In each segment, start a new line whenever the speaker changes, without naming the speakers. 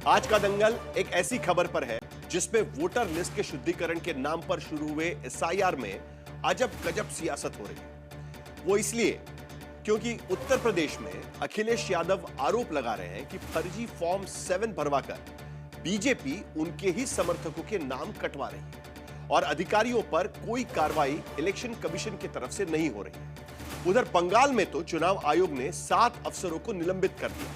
आज का दंगल एक ऐसी खबर पर है जिसमें वोटर लिस्ट के शुद्धिकरण के नाम पर शुरू हुए एसआईआर में अजब गजब सियासत हो रही है। वो इसलिए क्योंकि उत्तर प्रदेश में अखिलेश यादव आरोप लगा रहे हैं कि फर्जी फॉर्म 7 भरवाकर बीजेपी उनके ही समर्थकों के नाम कटवा रही है और अधिकारियों पर कोई कार्रवाई इलेक्शन कमीशन की तरफ से नहीं हो रही है। उधर बंगाल में तो चुनाव आयोग ने 7 अफसरों को निलंबित कर दिया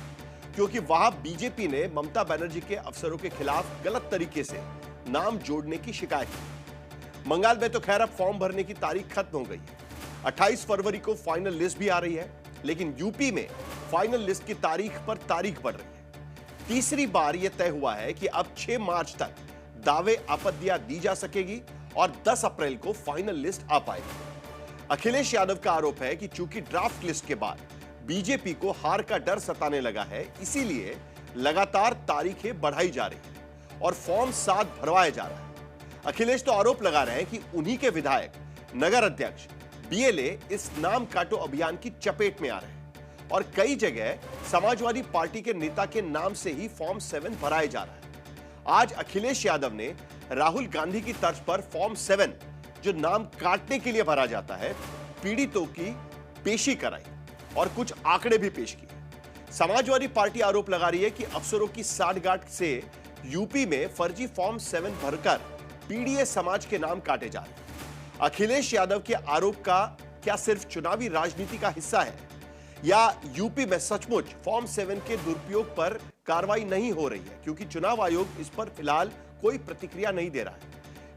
क्योंकि वहां बीजेपी ने ममता बनर्जी के अफसरों के खिलाफ गलत तरीके से नाम जोड़ने की शिकायत की। बंगाल में तो खैर अब फॉर्म भरने की तारीख खत्म हो गई है। 28 फरवरी को फाइनल लिस्ट भी आ रही है, लेकिन यूपी में फाइनल लिस्ट की तारीख पर तारीख बढ़ रही है। तीसरी बार यह तय हुआ है कि अब 6 मार्च तक दावे आपत्तियां दी जा सकेगी और 10 अप्रैल को फाइनल लिस्ट आ पाएगी। अखिलेश यादव का आरोप है कि चूंकि ड्राफ्ट लिस्ट के बाद बीजेपी को हार का डर सताने लगा है, इसीलिए लगातार तारीखें बढ़ाई जा रही है और फॉर्म 7 भरवाया जा रहा है। अखिलेश तो आरोप लगा रहे हैं कि उन्हीं के विधायक, नगर अध्यक्ष, बीएलए इस नाम काटो अभियान की चपेट में आ रहे हैं और कई जगह समाजवादी पार्टी के नेता के नाम से ही फॉर्म 7 भराया जा रहा है। आज अखिलेश यादव ने राहुल गांधी की तर्ज पर फॉर्म 7 जो नाम काटने के लिए भरा जाता है, पीड़ितों की पेशी कराई और कुछ आंकड़े भी पेश किए। समाजवादी पार्टी आरोप लगा रही है कि अफसरों की साठगांठ से यूपी में फर्जी फॉर्म 7 भरकर पीड़ित समाज के नाम काटे जा रहे हैं। अखिलेश यादव के आरोप का क्या सिर्फ चुनावी राजनीति का हिस्सा है या यूपी में सचमुच फॉर्म 7 के दुरुपयोग पर कार्रवाई नहीं हो रही है, क्योंकि चुनाव आयोग इस पर फिलहाल कोई प्रतिक्रिया नहीं दे रहा है।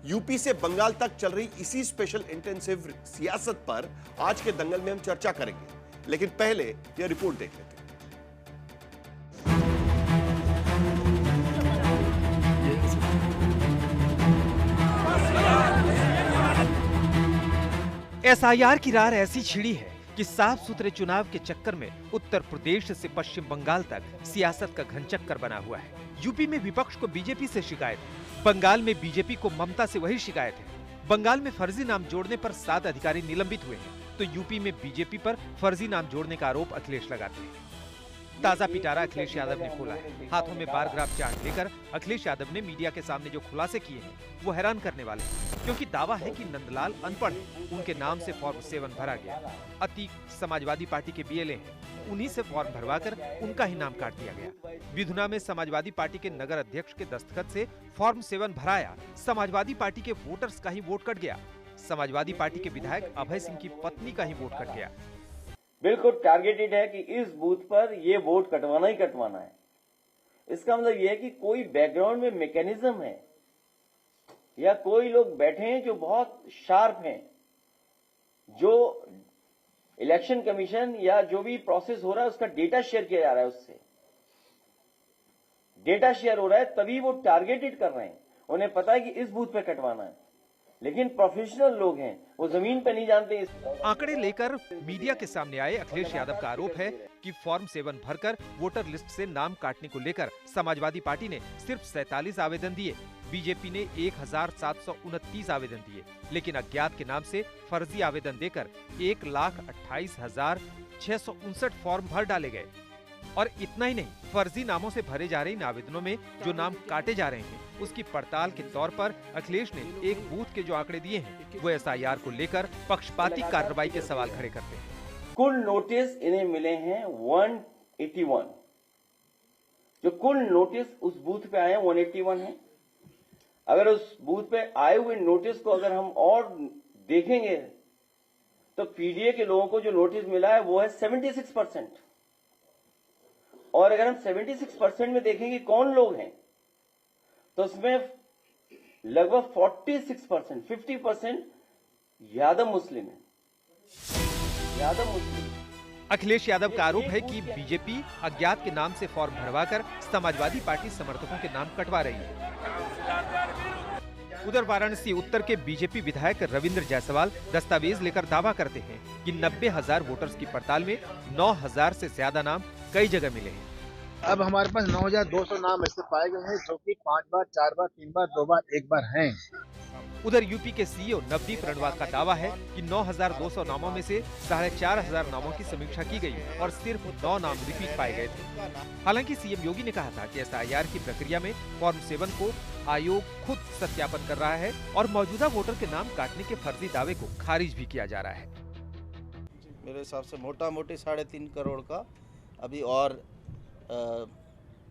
यूपी से बंगाल तक चल रही इसी स्पेशल इंटेंसिव सियासत पर आज के दंगल में हम चर्चा करेंगे, लेकिन पहले यह रिपोर्ट देख लेते हैं।
एसआईआर की रार ऐसी छिड़ी है कि साफ सुथरे चुनाव के चक्कर में उत्तर प्रदेश से पश्चिम बंगाल तक सियासत का घनचक्कर बना हुआ है। यूपी में विपक्ष को बीजेपी से शिकायत है, बंगाल में बीजेपी को ममता से वही शिकायत है। बंगाल में फर्जी नाम जोड़ने पर 7 अधिकारी निलंबित हुए हैं, तो यूपी में बीजेपी पर फर्जी नाम जोड़ने का आरोप अखिलेश लगाते हैं। ताजा पिटारा अखिलेश यादव ने खोला है। हाथों में बार ग्राफ चार्ट लेकर अखिलेश यादव ने मीडिया के सामने जो खुलासे किए हैं वो हैरान करने वाले हैं, क्योंकि दावा है कि नंदलाल अनपढ़ है, उनके नाम से फॉर्म 7 भरा गया। अतीक समाजवादी पार्टी के बीएलए हैं, उन्हीं से फॉर्म भरवाकर उनका ही नाम काट दिया गया। विधुना में समाजवादी पार्टी के नगर अध्यक्ष के दस्तखत से फॉर्म 7 भराया, समाजवादी पार्टी के वोटर्स का ही वोट कट गया। समाजवादी पार्टी के विधायक अभय सिंह की पत्नी का ही वोट कट गया।
बिल्कुल टारगेटेड है कि इस बूथ पर ये वोट कटवाना ही कटवाना है। इसका मतलब ये है कि कोई बैकग्राउंड में मैकेनिज्म है या कोई लोग बैठे हैं जो बहुत शार्प हैं, जो इलेक्शन कमीशन या जो भी प्रोसेस हो रहा है उसका डेटा शेयर किया जा रहा है, उससे डेटा शेयर हो रहा है, तभी वो टारगेटेड कर रहे हैं। उन्हें पता है कि इस बूथ पे कटवाना है, लेकिन प्रोफेशनल लोग हैं, वो जमीन पे नहीं जानते।
आंकड़े लेकर मीडिया के सामने आए अखिलेश यादव का आरोप है कि फॉर्म 7 भरकर वोटर लिस्ट से नाम काटने को लेकर समाजवादी पार्टी ने सिर्फ 47 आवेदन दिए, बीजेपी ने 1729 आवेदन दिए, लेकिन अज्ञात के नाम से फर्जी आवेदन देकर 1,28,659 फॉर्म भर डाले गए। और इतना ही नहीं, फर्जी नामों से भरे जा रहे इन आवेदनों में जो नाम काटे जा रहे हैं उसकी पड़ताल के तौर पर अखिलेश ने एक बूथ के जो आंकड़े दिए हैं वो एसआईआर को लेकर पक्षपाती कार्रवाई के सवाल खड़े करते हैं।
कुल नोटिस इन्हें मिले हैं 181, जो कुल नोटिस उस बूथ पे आए हैं 181 है। अगर उस बूथ पे आए हुए नोटिस को अगर हम और देखेंगे तो पीडीए के लोगों को जो नोटिस मिला है वो है 76%। और अगर हम 76% में देखेंगे कौन लोग हैं तो उसमें लगभग 46%, 50% यादव मुस्लिम है। यादव मुस्लिम।
अखिलेश यादव का आरोप है कि बीजेपी अज्ञात के नाम से फॉर्म भरवाकर समाजवादी पार्टी समर्थकों के नाम कटवा रही है। उधर वाराणसी उत्तर के बीजेपी विधायक रविंद्र जायसवाल दस्तावेज लेकर दावा करते हैं कि 90,000 वोटर्स की पड़ताल में 9,000 से ज्यादा नाम कई जगह मिले हैं।
अब हमारे पास 9,200 नाम ऐसे पाए गए हैं जो कि 5 बार, 4 बार, 3 बार, 2 बार, 1 बार हैं।
उधर यूपी के सीईओ नवदीप रणवा का दावा है कि 9,200 नामों में से 4,500 नामों की समीक्षा की गई और सिर्फ 9 नाम रिपीट पाए गए थे। हालांकि सीएम योगी ने कहा था कि एसआईआर की प्रक्रिया में फॉर्म 7 को आयोग खुद सत्यापन कर रहा है और मौजूदा वोटर के नाम काटने के फर्जी दावे को खारिज भी किया जा रहा है।
मेरे हिसाब से मोटा मोटी 3.5 करोड़ का अभी और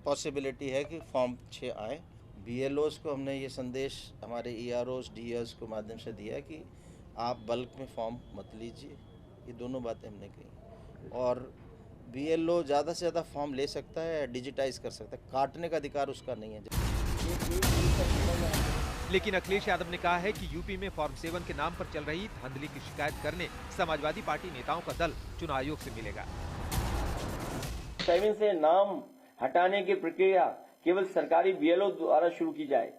पॉसिबिलिटी है कि फॉर्म 6 आए। BLOs को हमने ये संदेश हमारे EROs, DEOs के माध्यम से दिया है कि आप बल्क में फॉर्म मत लीजिए। ये दोनों बातें हमने कही। और BLO ज़्यादा से ज़्यादा फॉर्म ले सकता है, डिजिटाइज कर सकता है, काटने का अधिकार उसका नहीं है।
लेकिन अखिलेश यादव ने कहा है कि यूपी में फॉर्म 7 के नाम पर चल रही धांधली की शिकायत करने समाजवादी पार्टी नेताओं का दल चुनाव आयोग से मिलेगा।
7 से नाम हटाने की प्रक्रिया केवल सरकारी BLO द्वारा शुरू की जाए,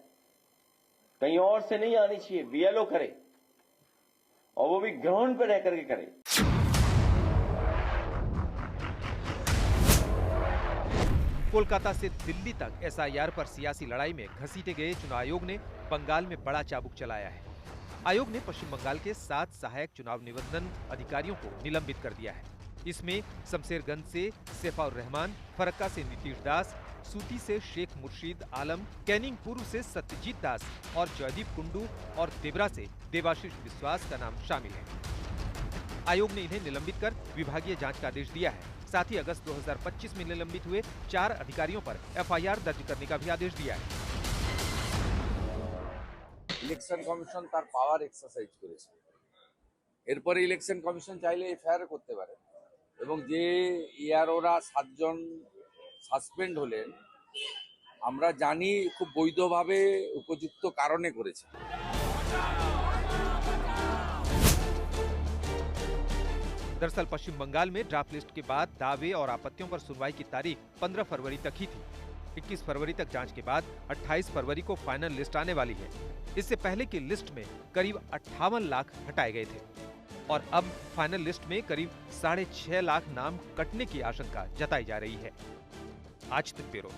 कहीं और से नहीं आनी चाहिए। BLO करे और वो भी ग्राउंड पर रह करके करे।
कोलकाता से दिल्ली तक एसआईआर पर सियासी लड़ाई में घसीटे गए चुनाव आयोग ने बंगाल में बड़ा चाबुक चलाया है। आयोग ने पश्चिम बंगाल के 7 सहायक चुनाव निबंधन अधिकारियों को निलंबित कर दिया है। इसमें शमशेरगंज से सैफुर रहमान, फरक्का से नीतीश दास, सूती से शेख मुर्शीद आलम, कैनिंग पूर्व से सत्यजीत दास और जयदीप कुंडू और देवरा से देवाशीष विश्वास का नाम शामिल है। आयोग ने इन्हें निलंबित कर विभागीय जांच का आदेश दिया है। साथ ही अगस्त 2025 में निलंबित हुए 4 अधिकारियों पर FIR दर्ज करने का भी आदेश दिया है।
ইলেকশন কমিশন তার পাওয়ার এক্সারসাইজ করেছে। এরপরে ইলেকশন কমিশন চাইলে এফআইআর করতে পারে এবং যে EROরা 7 জন সাসপেন্ড হলেন আমরা জানি খুব বৈধভাবে উপযুক্ত কারণে করেছে।
दरअसल पश्चिम बंगाल में ड्राफ्ट लिस्ट के बाद दावे और आपत्तियों पर सुनवाई की तारीख 15 फरवरी तक ही थी। 21 फरवरी तक जांच के बाद 28 फरवरी को फाइनल लिस्ट आने वाली है। इससे पहले की लिस्ट में करीब 58 लाख हटाए गए थे और अब फाइनल लिस्ट में करीब 6.5 लाख नाम कटने की आशंका जताई जा रही है। आज तक ब्यूरो।